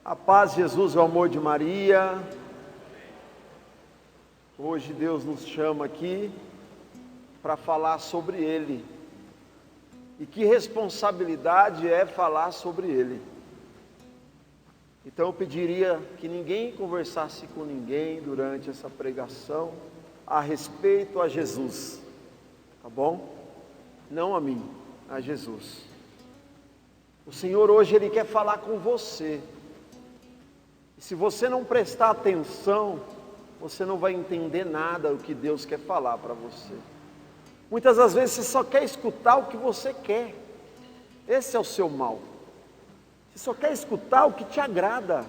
A paz de Jesus, o amor de Maria. Hoje Deus nos chama aqui para falar sobre Ele. E que responsabilidade é falar sobre Ele. Então eu pediria que ninguém conversasse com ninguém durante essa pregação a respeito a Jesus. Tá bom? Não a mim, a Jesus. O Senhor hoje Ele quer falar com você. E se você não prestar atenção, você não vai entender nada do que Deus quer falar para você. Muitas das vezes você só quer escutar o que você quer. Esse é o seu mal. Você só quer escutar o que te agrada.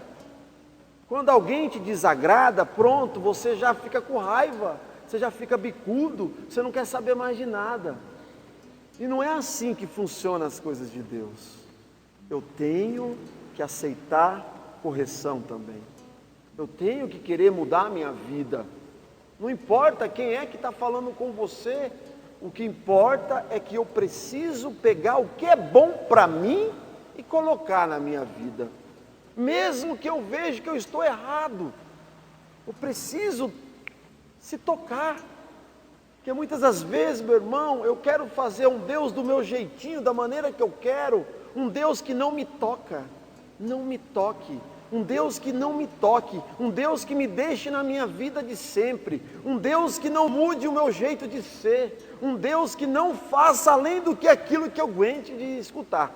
Quando alguém te desagrada, pronto, você já fica com raiva, você já fica bicudo, você não quer saber mais de nada. E não é assim que funcionam as coisas de Deus. Eu tenho que aceitar correção também. Eu tenho que querer mudar a minha vida. Não importa quem é que está falando com você, o que importa é que eu preciso pegar o que é bom para mim e colocar na minha vida. Mesmo que eu veja que eu estou errado, eu preciso se tocar. Porque muitas das vezes, meu irmão, eu quero fazer um Deus do meu jeitinho, da maneira que eu quero, um Deus que não me toca, não me toque. Um Deus que não me toque, um Deus que me deixe na minha vida de sempre, um Deus que não mude o meu jeito de ser, um Deus que não faça além do que aquilo que eu aguente de escutar.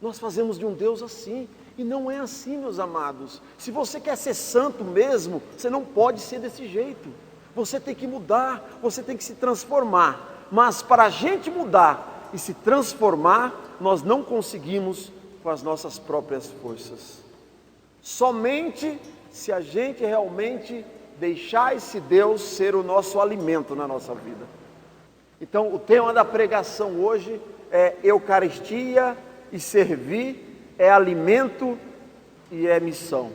Nós fazemos de um Deus assim, e não é assim, meus amados. Se você quer ser santo mesmo, você não pode ser desse jeito. Você tem que mudar, você tem que se transformar. Mas para a gente mudar e se transformar, nós não conseguimos com as nossas próprias forças. Somente se a gente realmente deixar esse Deus ser o nosso alimento na nossa vida. Então o tema da pregação hoje é Eucaristia e servir, é alimento e é missão.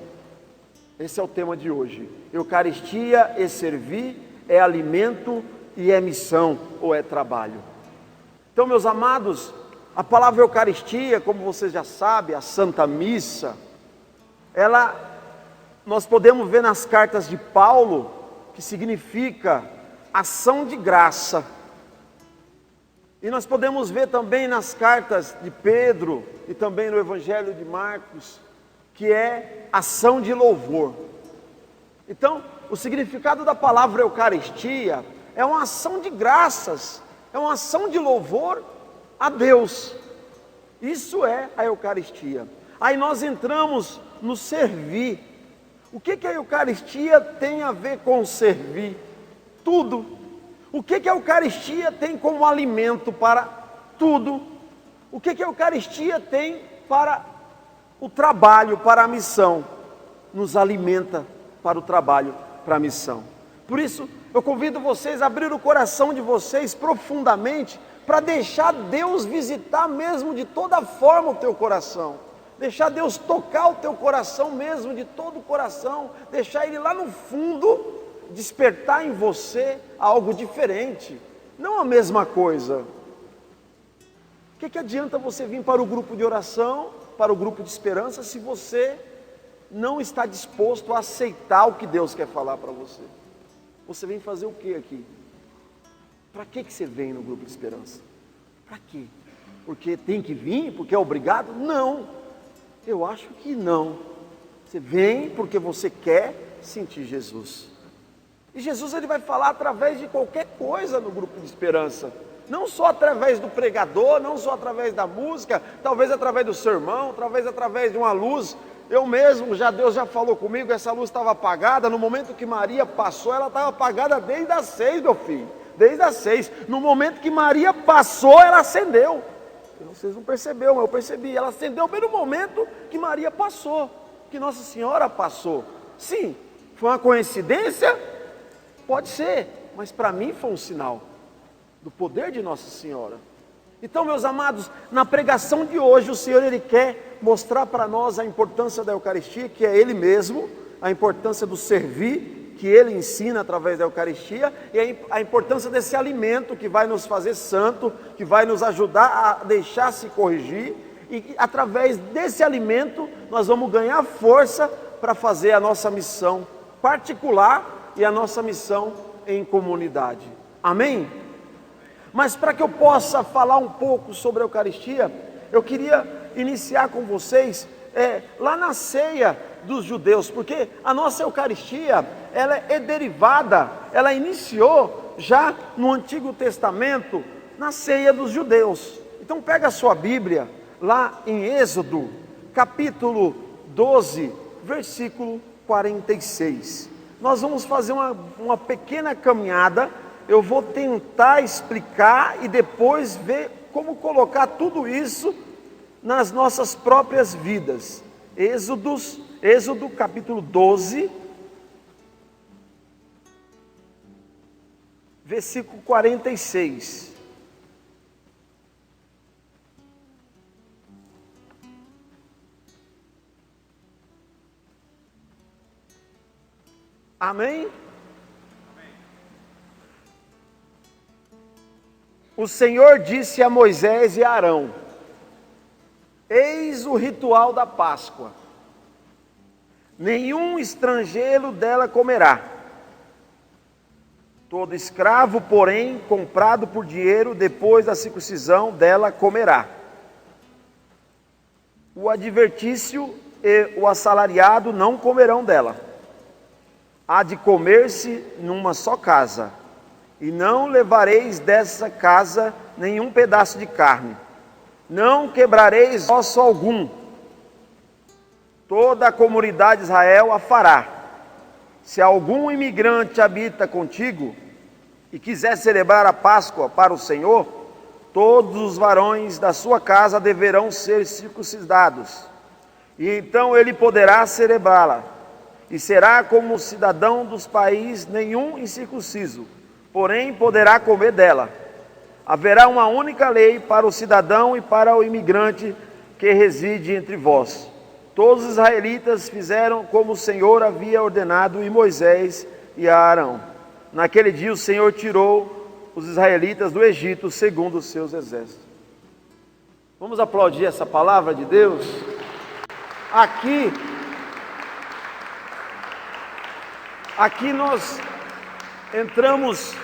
Esse é o tema de hoje. Eucaristia e servir, é alimento e é missão ou é trabalho. Então, meus amados, a palavra Eucaristia, como vocês já sabem, a Santa Missa, nós podemos ver nas cartas de Paulo, que significa ação de graça. E nós podemos ver também nas cartas de Pedro e também no Evangelho de Marcos, que é ação de louvor. Então, o significado da palavra Eucaristia é uma ação de graças, é uma ação de louvor a Deus. Isso é a Eucaristia. Aí nós entramos no servir. O que a Eucaristia tem a ver com servir? Tudo. O que a Eucaristia tem como alimento para tudo? O que a Eucaristia tem para o trabalho, para a missão? Nos alimenta para o trabalho, para a missão. Por isso, eu convido vocês a abrir o coração de vocês profundamente, para deixar Deus visitar mesmo de toda forma o teu coração. Deixar Deus tocar o teu coração mesmo, de todo o coração. Deixar Ele lá no fundo, despertar em você algo diferente. Não a mesma coisa. O que adianta você vir para o grupo de oração, para o grupo de esperança, se você não está disposto a aceitar o que Deus quer falar para você? Você vem fazer o que aqui? Para que você vem no grupo de esperança? Para quê? Porque tem que vir? Porque é obrigado? Não. Eu acho que não. Você vem porque você quer sentir Jesus. E Jesus ele vai falar através de qualquer coisa no grupo de esperança. Não só através do pregador, não só através da música, talvez através do sermão, talvez através de uma luz. Eu mesmo, Deus já falou comigo, essa luz estava apagada. No momento que Maria passou, ela estava apagada desde as 6, meu filho. Desde as 6. No momento que Maria passou, ela acendeu. Vocês não perceberam, mas eu percebi. Ela acendeu bem no momento que Maria passou, que Nossa Senhora passou. Sim, foi uma coincidência? Pode ser, mas para mim foi um sinal do poder de Nossa Senhora. Então, meus amados, na pregação de hoje, o Senhor Ele quer mostrar para nós a importância da Eucaristia, que é Ele mesmo, a importância do servir que ele ensina através da Eucaristia, e a importância desse alimento que vai nos fazer santo, que vai nos ajudar a deixar se corrigir, e através desse alimento nós vamos ganhar força para fazer a nossa missão particular e a nossa missão em comunidade. Amém? Mas para que eu possa falar um pouco sobre a Eucaristia, eu queria iniciar com vocês lá na ceia dos judeus, porque a nossa Eucaristia, ela é derivada, ela iniciou já no Antigo Testamento, na ceia dos judeus. Então pega a sua Bíblia, lá em Êxodo, capítulo 12, versículo 46. Nós vamos fazer uma pequena caminhada, eu vou tentar explicar e depois ver como colocar tudo isso nas nossas próprias vidas. Êxodo capítulo 12, versículo 46. Amém? O Senhor disse a Moisés e a Arão: eis o ritual da Páscoa. Nenhum estrangeiro dela comerá. Todo escravo, porém, comprado por dinheiro, depois da circuncisão dela comerá. O advertício e o assalariado não comerão dela. Há de comer-se numa só casa, e não levareis dessa casa nenhum pedaço de carne. Não quebrareis osso algum. Toda a comunidade de Israel a fará. Se algum imigrante habita contigo e quiser celebrar a Páscoa para o Senhor, todos os varões da sua casa deverão ser circuncidados, e então ele poderá celebrá-la, e será como cidadão dos países nenhum incircunciso, porém poderá comer dela. Haverá uma única lei para o cidadão e para o imigrante que reside entre vós. Todos os israelitas fizeram como o Senhor havia ordenado, e Moisés e Arão. Naquele dia o Senhor tirou os israelitas do Egito segundo os seus exércitos. Vamos aplaudir essa palavra de Deus? Aqui nós entramos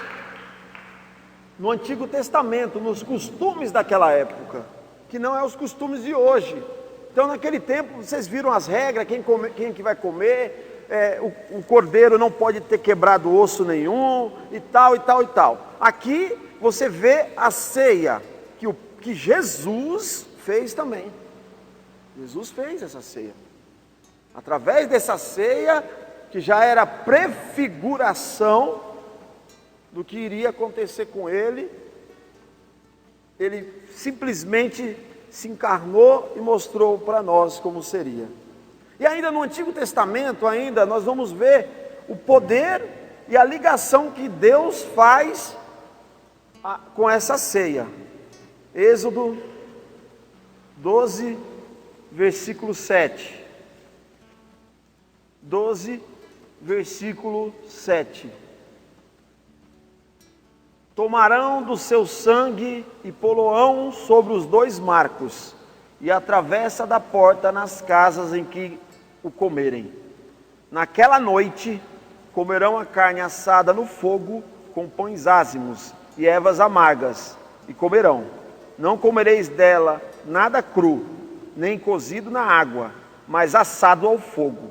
no Antigo Testamento, nos costumes daquela época, que não é os costumes de hoje. Então naquele tempo vocês viram as regras, quem que vai comer, o cordeiro não pode ter quebrado osso nenhum, e tal, e tal, e tal. Aqui você vê a ceia, que Jesus fez também. Jesus fez essa ceia. Através dessa ceia, que já era prefiguração do que iria acontecer com ele, ele simplesmente se encarnou e mostrou para nós como seria. E ainda no Antigo Testamento, nós vamos ver o poder e a ligação que Deus faz com essa ceia. Êxodo 12, versículo 7. 12, versículo 7. Tomarão do seu sangue e poloão sobre os 2 marcos, e a travessa da porta nas casas em que o comerem. Naquela noite comerão a carne assada no fogo com pães ázimos e ervas amargas, e comerão. Não comereis dela nada cru, nem cozido na água, mas assado ao fogo.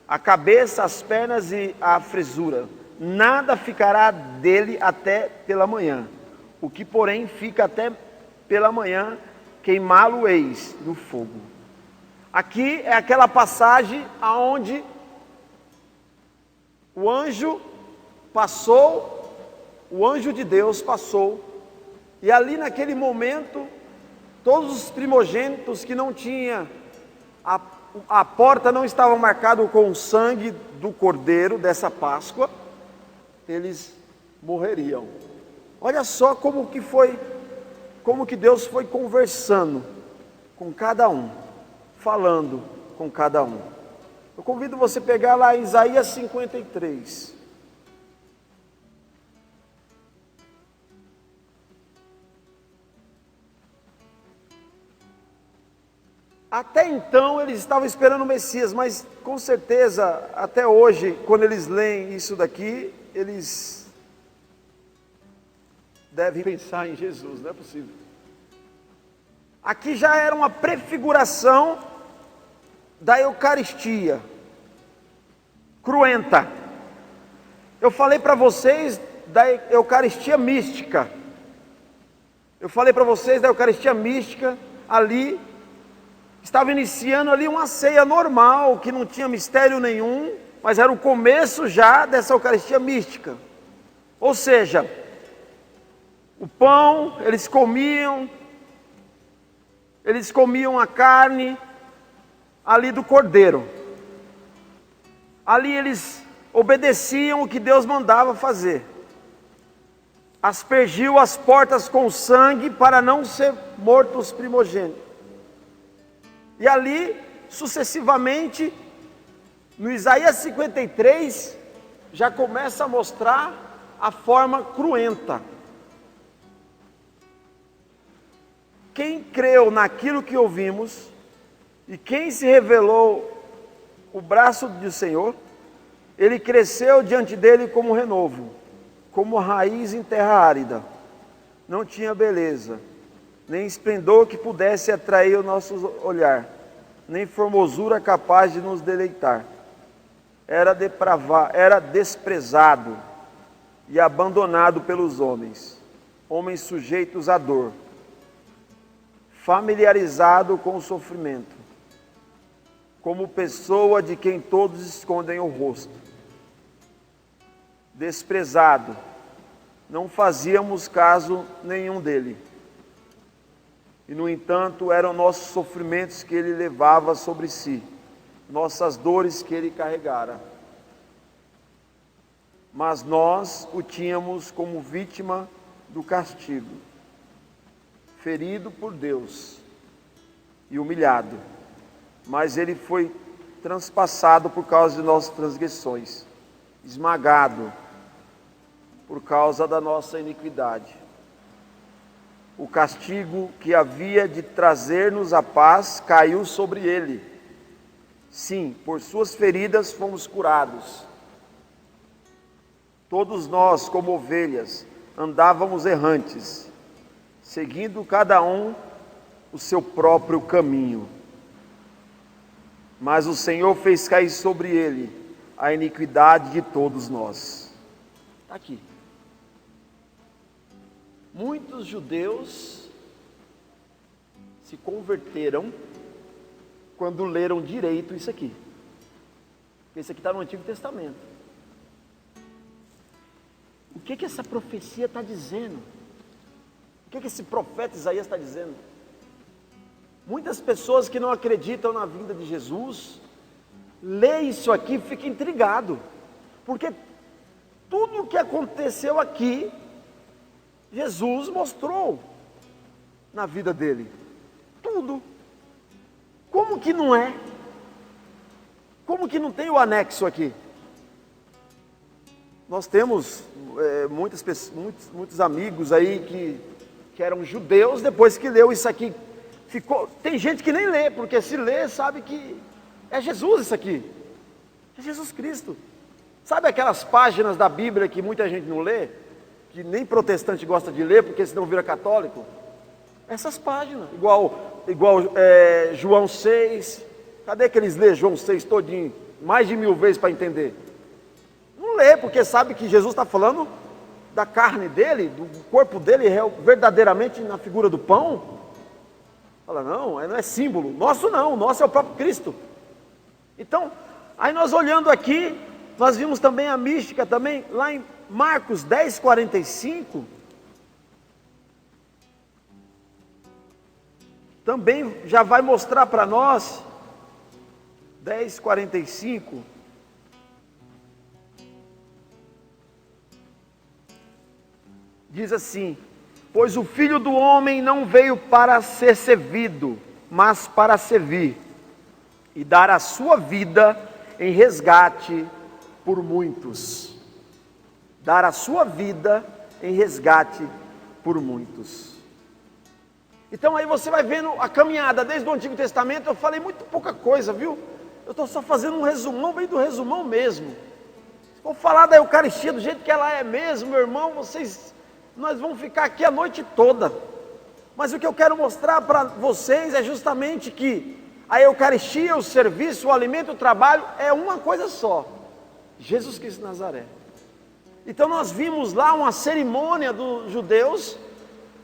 A cabeça, as pernas e a fresura, nada ficará dele até pela manhã. O que, porém, fica até pela manhã, queimá-lo-eis no fogo. Aqui é aquela passagem aonde o anjo de Deus passou, e ali naquele momento, todos os primogênitos que não tinham, a porta não estava marcada com o sangue do cordeiro dessa Páscoa, eles morreriam. Olha só como que Deus foi conversando com cada um, falando com cada um. Eu convido você a pegar lá Isaías 53. Até então eles estavam esperando o Messias, mas com certeza, até hoje, quando eles leem isso daqui, eles devem pensar em Jesus, não é possível. Aqui já era uma prefiguração da Eucaristia, cruenta. Eu falei para vocês da Eucaristia mística. Ali estava iniciando ali uma ceia normal, que não tinha mistério nenhum, mas era o começo já dessa Eucaristia mística. Ou seja, o pão, eles comiam a carne ali do cordeiro. Ali eles obedeciam o que Deus mandava fazer. Aspergiu as portas com sangue para não ser mortos primogênitos. E ali, sucessivamente, no Isaías 53, já começa a mostrar a forma cruenta. Quem creu naquilo que ouvimos, e quem se revelou o braço do Senhor, ele cresceu diante dele como renovo, como raiz em terra árida. Não tinha beleza, nem esplendor que pudesse atrair o nosso olhar, nem formosura capaz de nos deleitar. Era desprezado e abandonado pelos homens sujeitos à dor, familiarizado com o sofrimento, como pessoa de quem todos escondem o rosto. Desprezado, não fazíamos caso nenhum dele. E, no entanto, eram nossos sofrimentos que ele levava sobre si, nossas dores que ele carregara. Mas nós o tínhamos como vítima do castigo, ferido por Deus e humilhado. Mas ele foi transpassado por causa de nossas transgressões, esmagado por causa da nossa iniquidade. O castigo que havia de trazer-nos a paz caiu sobre ele. Sim, por suas feridas fomos curados. Todos nós, como ovelhas, andávamos errantes, seguindo cada um o seu próprio caminho. Mas o Senhor fez cair sobre ele a iniquidade de todos nós. Está aqui. Muitos judeus se converteram quando leram direito isso aqui. Isso aqui está no Antigo Testamento. O que essa profecia está dizendo? O que esse profeta Isaías está dizendo? Muitas pessoas que não acreditam na vinda de Jesus, lê isso aqui e fica intrigado. Porque tudo o que aconteceu aqui, Jesus mostrou na vida dele. Tudo. Como que não é? Como que não tem o anexo aqui? Nós temos muitos amigos aí que eram judeus, depois que leu isso aqui, tem gente que nem lê, porque se lê sabe que é Jesus isso aqui. É Jesus Cristo. Sabe aquelas páginas da Bíblia que muita gente não lê? Que nem protestante gosta de ler, porque senão vira católico? Essas páginas, igual João 6, cadê que eles lêem João 6 todinho, mais de 1000 vezes para entender? Não lê, porque sabe que Jesus está falando da carne dele, do corpo dele, verdadeiramente na figura do pão. Fala, não é símbolo, nosso não, o nosso é o próprio Cristo. Então, aí nós olhando aqui, nós vimos também a mística também, lá em Marcos 10:45, também já vai mostrar para nós, 10:45, diz assim: pois o Filho do Homem não veio para ser servido, mas para servir, e dar a sua vida em resgate por muitos. Dar a sua vida em resgate por muitos. Então aí você vai vendo a caminhada desde o Antigo Testamento. Eu falei muito pouca coisa, viu? Eu estou só fazendo um resumão, bem do resumão mesmo. Se for falar da Eucaristia do jeito que ela é mesmo, meu irmão, nós vamos ficar aqui a noite toda. Mas o que eu quero mostrar para vocês é justamente que a Eucaristia, o serviço, o alimento, o trabalho é uma coisa só: Jesus Cristo de Nazaré. Então nós vimos lá uma cerimônia dos judeus,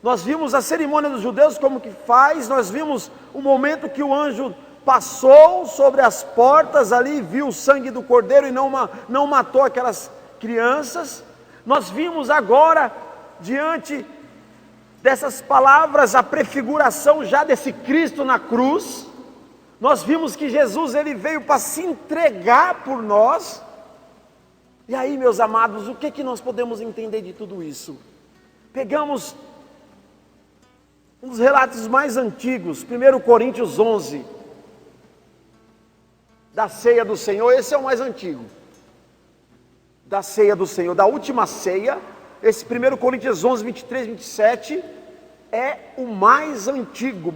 nós vimos a cerimônia dos judeus como que faz, nós vimos o momento que o anjo passou sobre as portas ali, viu o sangue do cordeiro e não matou aquelas crianças. Nós vimos agora, diante dessas palavras, a prefiguração já desse Cristo na cruz. Nós vimos que Jesus, ele veio para se entregar por nós. E aí, meus amados, o que nós podemos entender de tudo isso? Pegamos um dos relatos mais antigos, 1 Coríntios 11, da ceia do Senhor. Esse é o mais antigo, da ceia do Senhor, da última ceia. Esse 1 Coríntios 11, 23, 27, é o mais antigo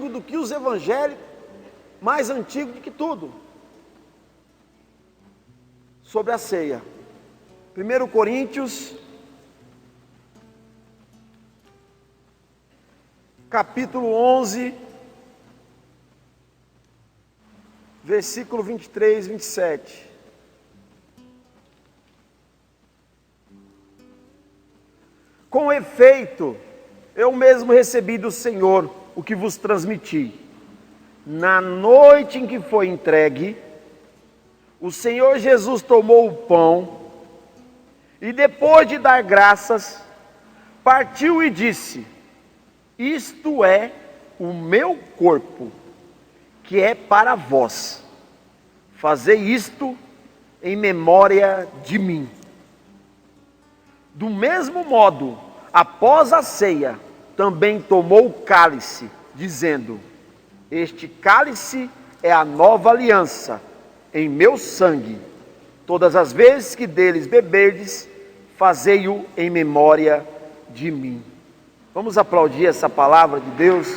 do que os evangelhos, mais antigo do que tudo, sobre a ceia. 1 Coríntios, capítulo 11, versículo 23, 27. Com efeito, eu mesmo recebi do Senhor o que vos transmiti. Na noite em que foi entregue, o Senhor Jesus tomou o pão e, depois de dar graças, partiu e disse: isto é o meu corpo, que é para vós. Fazei isto em memória de mim. Do mesmo modo, após a ceia, também tomou o cálice, dizendo: este cálice é a nova aliança em meu sangue. Todas as vezes que deles beberdes, fazei-o em memória de mim. Vamos aplaudir essa palavra de Deus.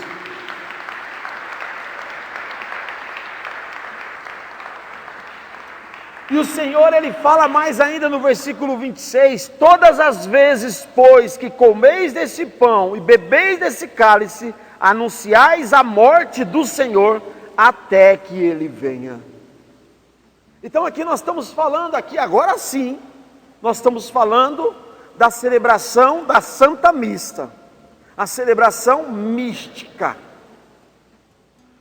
E o Senhor, ele fala mais ainda no versículo 26, todas as vezes, pois, que comeis desse pão e bebeis desse cálice, anunciais a morte do Senhor, até que ele venha. Então aqui nós estamos falando, agora sim, nós estamos falando da celebração da Santa Missa, a celebração mística.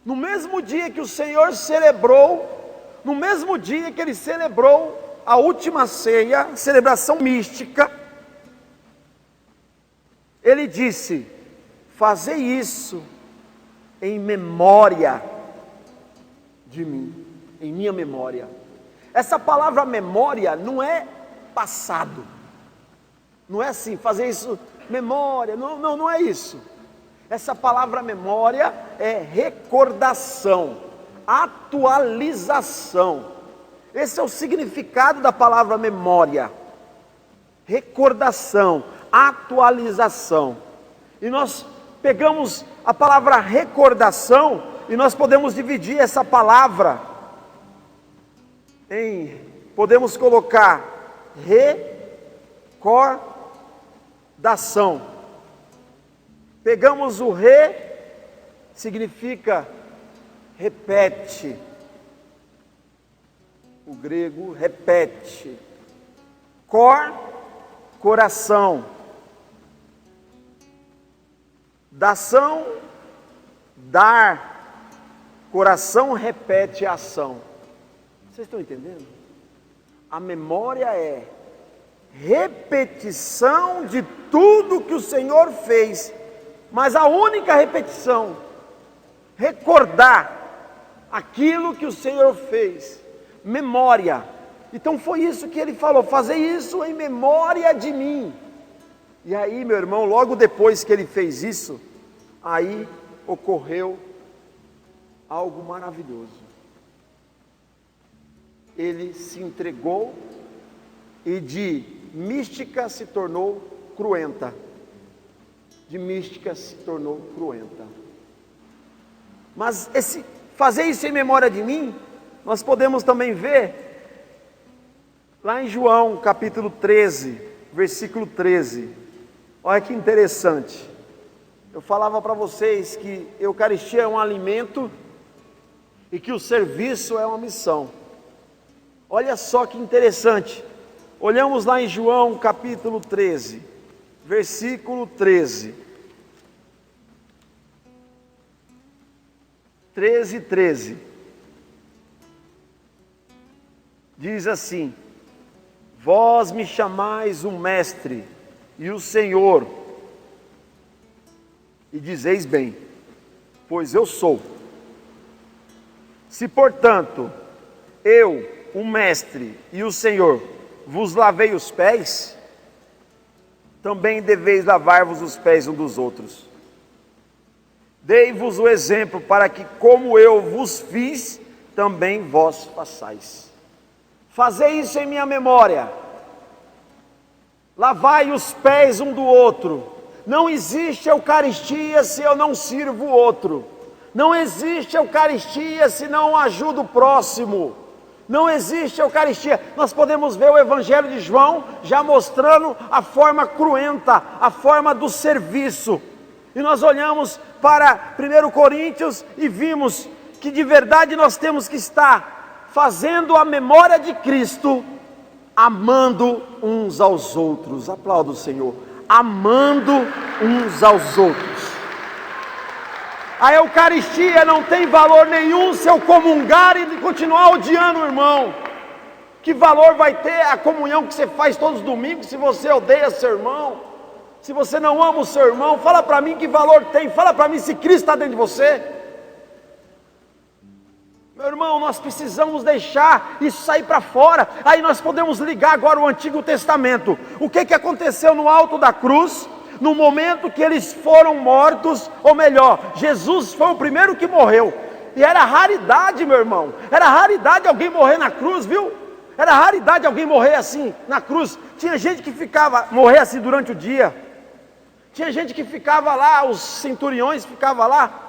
No mesmo dia que o Senhor celebrou, no mesmo dia que ele celebrou a última ceia, celebração mística, ele disse: fazei isso em memória de mim, em minha memória. Essa palavra memória não é passado, não é assim, fazer isso, memória, não é isso. Essa palavra memória é recordação, atualização. Esse é o significado da palavra memória: recordação, atualização. E nós pegamos a palavra recordação e nós podemos dividir essa palavra podemos colocar recordação. Pegamos o significa repete, o grego repete. Coração. Dação, dar. Coração repete a ação. Vocês estão entendendo? A memória é repetição de tudo que o Senhor fez, mas a única repetição, recordar aquilo que o Senhor fez. Memória. Então foi isso que ele falou: fazer isso em memória de mim. E aí, meu irmão, logo depois que ele fez isso, aí ocorreu algo maravilhoso. ele se entregou e de mística se tornou cruenta. De mística se tornou cruenta. Mas fazer isso em memória de mim, nós podemos também ver lá em João capítulo 13, versículo 13. Olha que interessante. Eu falava para vocês que Eucaristia é um alimento e que o serviço é uma missão. Olha só que interessante. Olhamos lá em João capítulo 13, versículo 13. 13. Diz assim: vós me chamais o Mestre e o Senhor, e dizeis bem, pois eu sou. Se, portanto, eu, o Mestre e o Senhor, vos lavei os pés, também deveis lavar-vos os pés uns dos outros. Dei-vos o exemplo para que, como eu vos fiz, também vós façais. Fazei isso em minha memória. Lavai os pés um do outro. Não existe Eucaristia se eu não sirvo o outro. Não existe Eucaristia se não ajudo o próximo. Não existe Eucaristia. Nós podemos ver o Evangelho de João já mostrando a forma cruenta, a forma do serviço. E nós olhamos para 1 Coríntios e vimos que de verdade nós temos que estar fazendo a memória de Cristo, amando uns aos outros. Aplauda o Senhor. Amando uns aos outros. A Eucaristia não tem valor nenhum se eu comungar e continuar odiando o irmão. Que valor vai ter a comunhão que você faz todos os domingos se você odeia seu irmão? Se você não ama o seu irmão, fala para mim que valor tem. Fala para mim se Cristo está dentro de você. Meu irmão, nós precisamos deixar isso sair para fora. Aí nós podemos ligar agora o Antigo Testamento. O que aconteceu no alto da cruz? No momento que eles foram mortos, ou melhor, Jesus foi o primeiro que morreu. E era raridade, meu irmão. Era raridade alguém morrer na cruz, viu? Era raridade alguém morrer assim, na cruz. Tinha gente que morrer assim durante o dia. Tinha gente que ficava lá, os centuriões ficavam lá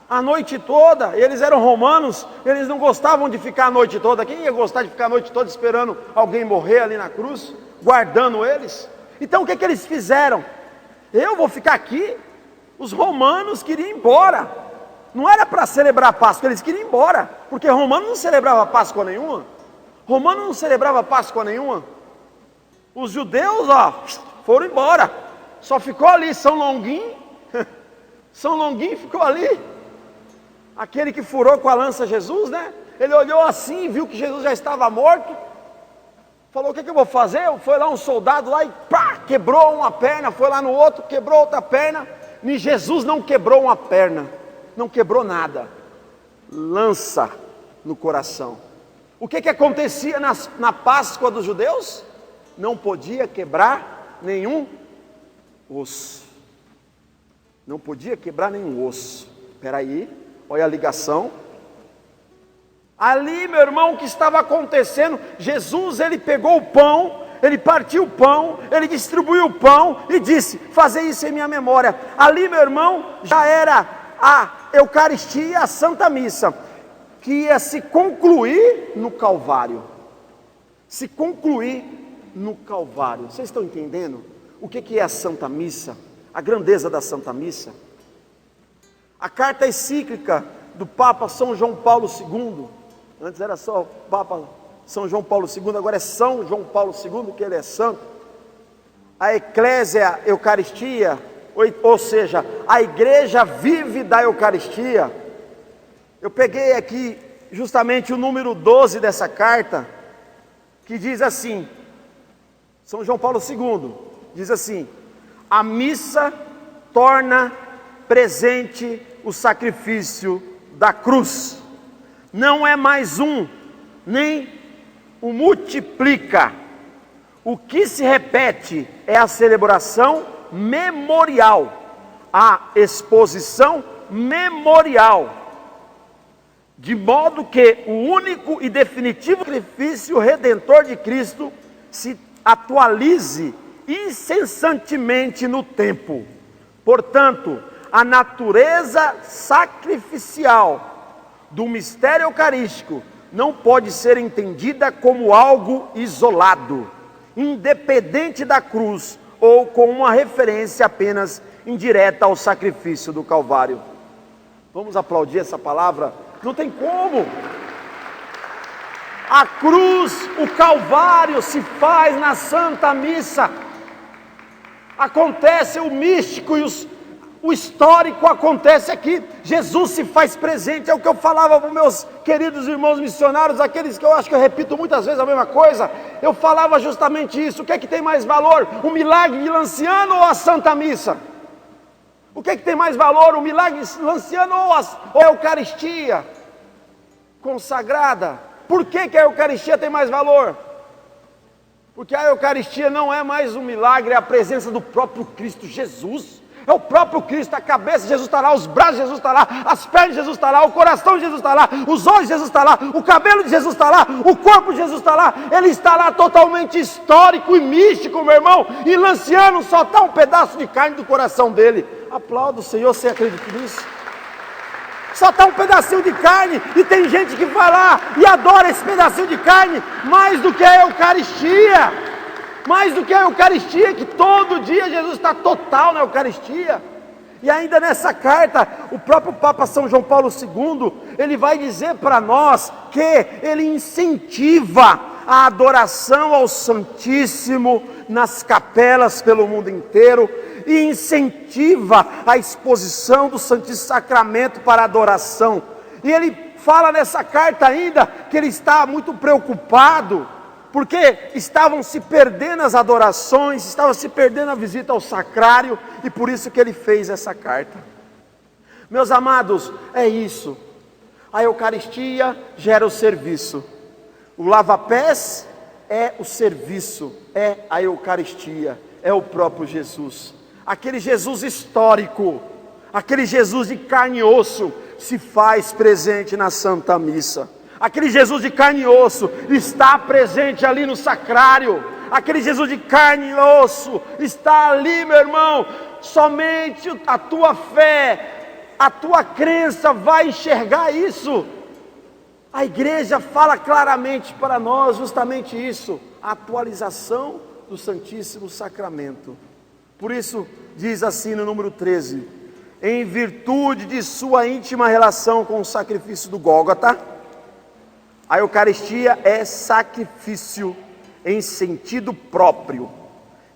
a noite toda. Eles eram romanos, eles não gostavam de ficar a noite toda. Quem ia gostar de ficar a noite toda esperando alguém morrer ali na cruz, guardando eles? Então o que eles fizeram? Eu vou ficar aqui? Os romanos queriam ir embora. Não era para celebrar a Páscoa, eles queriam ir embora. Porque romano não celebrava Páscoa nenhuma. Romano não celebrava Páscoa nenhuma. Os judeus, foram embora. Só ficou ali São Longuinho. São Longuinho ficou ali. Aquele que furou com a lança Jesus, né? Ele olhou assim, viu que Jesus já estava morto. Falou, o que eu vou fazer? Foi lá um soldado lá e pá, quebrou uma perna. Foi lá no outro, quebrou outra perna. E Jesus não quebrou uma perna. Não quebrou nada. Lança no coração. O que acontecia na Páscoa dos judeus? Não podia quebrar nenhum osso. Não podia quebrar nenhum osso. Espera aí, olha a ligação. Ali, meu irmão, o que estava acontecendo? Jesus, ele pegou o pão, ele partiu o pão, ele distribuiu o pão e disse, fazei isso em minha memória. Ali, meu irmão, já era a Eucaristia, a Santa Missa, que ia se concluir no Calvário. Se concluir no Calvário. Vocês estão entendendo o que é a Santa Missa? A grandeza da Santa Missa? A carta encíclica do Papa São João Paulo II, antes era só Papa São João Paulo II, agora é São João Paulo II, que ele é santo. A Eclésia Eucaristia, ou seja, a igreja vive da Eucaristia. Eu peguei aqui justamente o número 12 dessa carta, que diz assim, São João Paulo II, diz assim, a missa torna presente o sacrifício da cruz. Não é mais nem o multiplica. O que se repete é a celebração memorial, a exposição memorial de modo que o único e definitivo sacrifício redentor de Cristo se atualize incessantemente no tempo. Portanto, a natureza sacrificial do mistério eucarístico não pode ser entendida como algo isolado, independente da cruz, ou com uma referência apenas indireta ao sacrifício do Calvário. Vamos aplaudir essa palavra? Não tem como. A cruz, o Calvário se faz na Santa Missa. Acontece o místico e o histórico acontece aqui. Jesus se faz presente. É o que eu falava para os meus queridos irmãos missionários, aqueles que eu acho que eu repito muitas vezes a mesma coisa. Eu falava justamente isso. O que é que tem mais valor? O milagre de Lanciano ou a Santa Missa? O que é que tem mais valor? O milagre de Lanciano ou a Eucaristia consagrada? Por que a Eucaristia tem mais valor? Porque a Eucaristia não é mais um milagre, é a presença do próprio Cristo Jesus. É o próprio Cristo, a cabeça de Jesus está lá, os braços de Jesus estão lá, as pernas de Jesus estão lá, o coração de Jesus está lá, os olhos de Jesus estão lá, o cabelo de Jesus está lá, o corpo de Jesus está lá. Ele está lá totalmente histórico e místico, meu irmão. E Lanciano só está um pedaço de carne do coração dele. Aplauda o Senhor, você acredita nisso? Só está um pedacinho de carne, e tem gente que vai lá e adora esse pedacinho de carne mais do que a Eucaristia. Mais do que a Eucaristia, que todo dia Jesus está total na Eucaristia. E ainda nessa carta, o próprio Papa São João Paulo II, ele vai dizer para nós que ele incentiva a adoração ao Santíssimo nas capelas pelo mundo inteiro, e incentiva a exposição do Santíssimo Sacramento para adoração. E ele fala nessa carta ainda que ele está muito preocupado, porque estavam se perdendo as adorações, estava se perdendo a visita ao sacrário, e por isso que ele fez essa carta. Meus amados, é isso. A Eucaristia gera o serviço. O lava-pés é o serviço, é a Eucaristia, é o próprio Jesus. Aquele Jesus histórico, aquele Jesus de carne e osso, se faz presente na Santa Missa. Aquele Jesus de carne e osso está presente ali no sacrário. Aquele Jesus de carne e osso está ali, meu irmão. Somente a tua fé, a tua crença vai enxergar isso. A igreja fala claramente para nós justamente isso, a atualização do Santíssimo Sacramento. Por isso diz assim no número 13: em virtude de sua íntima relação com o sacrifício do Gólgota, a Eucaristia é sacrifício em sentido próprio.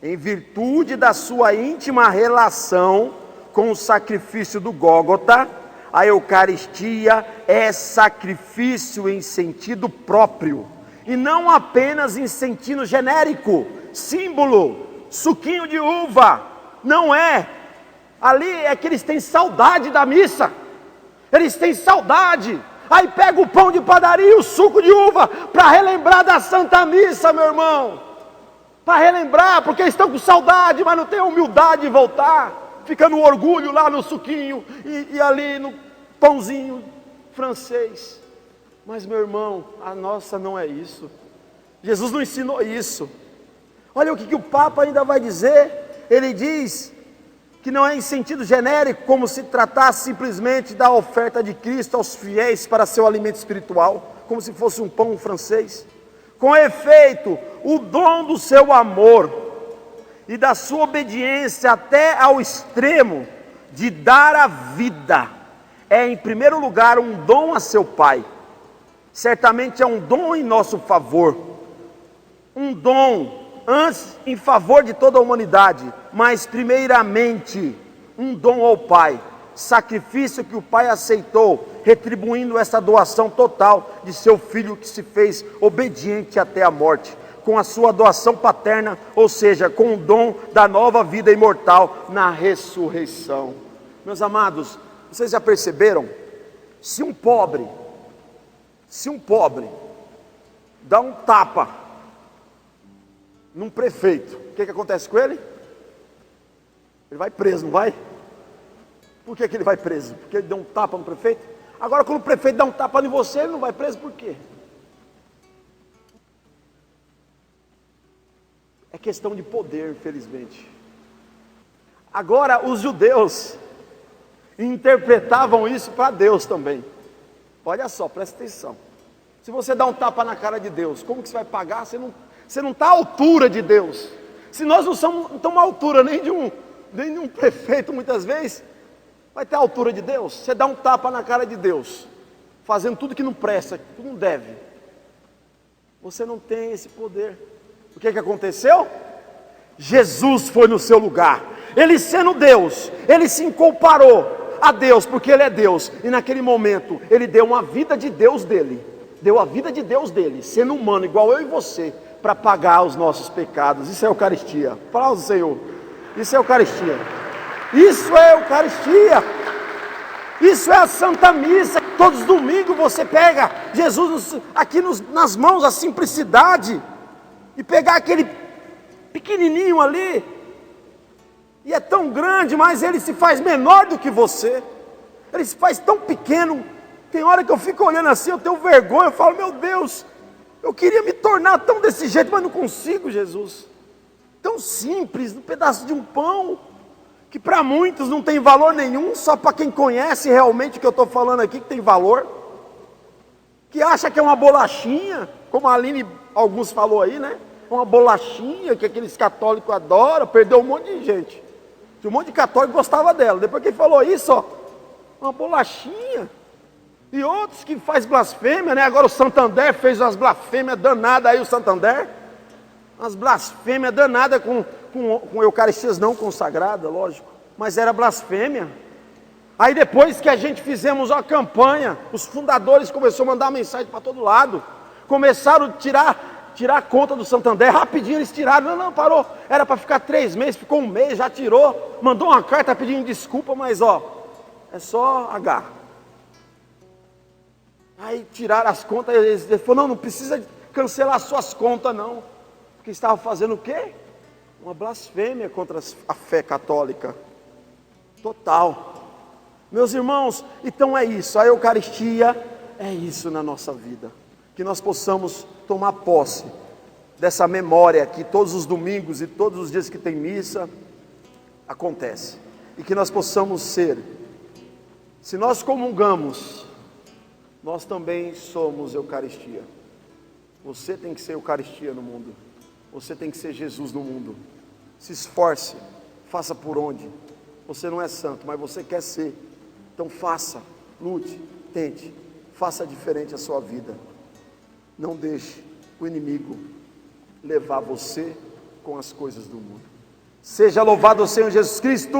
Em virtude da sua íntima relação com o sacrifício do Gólgota, a Eucaristia é sacrifício em sentido próprio, e não apenas em sentido genérico, símbolo, suquinho de uva. Não é. Ali é que eles têm saudade da missa, eles têm saudade. Aí pega o pão de padaria e o suco de uva para relembrar da Santa Missa, meu irmão. Para relembrar, porque eles estão com saudade, mas não tem a humildade de voltar. Fica no orgulho lá no suquinho e ali no pãozinho francês. Mas, meu irmão, a nossa não é isso. Jesus não ensinou isso. Olha o que o Papa ainda vai dizer. Ele diz que não é em sentido genérico, como se tratasse simplesmente da oferta de Cristo aos fiéis para seu alimento espiritual, como se fosse um pão francês. Com efeito, o dom do seu amor e da sua obediência até ao extremo de dar a vida, é em primeiro lugar um dom a seu Pai. Certamente é um dom em nosso favor, um dom antes em favor de toda a humanidade, mas primeiramente um dom ao Pai, sacrifício que o Pai aceitou, retribuindo essa doação total de seu Filho, que se fez obediente até a morte, com a sua doação paterna, ou seja, com o dom da nova vida imortal na ressurreição. Meus amados, vocês já perceberam? Se um pobre dá um tapa num prefeito, o que acontece com ele? Ele vai preso, não vai? Por que ele vai preso? Porque ele deu um tapa no prefeito? Agora, quando o prefeito dá um tapa em você, ele não vai preso por quê? É questão de poder, infelizmente. Agora, os judeus interpretavam isso para Deus também. Olha só, presta atenção. Se você dá um tapa na cara de Deus, como que você vai pagar? Você não está à altura de Deus. Se nós não estamos à altura nem de um prefeito, muitas vezes, vai ter a altura de Deus. Você dá um tapa na cara de Deus, fazendo tudo que não presta, que não deve. Você não tem esse poder. O que aconteceu? Jesus foi no seu lugar. Ele sendo Deus, ele se comparou a Deus, porque ele é Deus. E naquele momento, ele deu uma vida de Deus dele. Deu a vida de Deus dele, sendo humano, igual eu e você, para pagar os nossos pecados. Isso é Eucaristia. Aplausos, Senhor. Isso é Eucaristia. Isso é Eucaristia. Isso é a Santa Missa. Todos os domingos você pega Jesus aqui nas mãos, a simplicidade, e pegar aquele pequenininho ali, e é tão grande, mas ele se faz menor do que você. Ele se faz tão pequeno. Tem hora que eu fico olhando assim, eu tenho vergonha, eu falo, meu Deus, eu queria me tornar tão desse jeito, mas não consigo, Jesus. Tão simples, um pedaço de um pão, que para muitos não tem valor nenhum, só para quem conhece realmente o que eu estou falando aqui, que tem valor. Que acha que é uma bolachinha, como a Aline, alguns falou aí, né? Uma bolachinha que aqueles católicos adoram, perdeu um monte de gente. Um monte de católico gostava dela. Depois que ele falou isso, ó, uma bolachinha. E outros que faz blasfêmia, né? Agora o Santander fez umas blasfêmias danadas aí, o Santander. Umas blasfêmias danadas com Eucaristias não consagradas, lógico. Mas era blasfêmia. Aí depois que a gente fizemos uma campanha, os fundadores começaram a mandar mensagem para todo lado. Começaram a tirar a conta do Santander, rapidinho eles tiraram, não, parou, era para ficar 3 meses, ficou 1 mês, já tirou, mandou uma carta pedindo desculpa, mas ó, é só H. Aí tiraram as contas, eles falaram, não precisa cancelar suas contas não, porque estavam fazendo o quê? Uma blasfêmia contra a fé católica, total. Meus irmãos, então é isso, a Eucaristia é isso na nossa vida, que nós possamos tomar posse dessa memória que todos os domingos e todos os dias que tem missa acontece, e que nós possamos ser, se nós comungamos, nós também somos Eucaristia. Você tem que ser Eucaristia no mundo, você tem que ser Jesus no mundo. Se esforce, faça por onde. Você não é santo, mas você quer ser, então faça, lute, tente, faça diferente a sua vida. Não deixe o inimigo levar você com as coisas do mundo. Seja louvado o Senhor Jesus Cristo.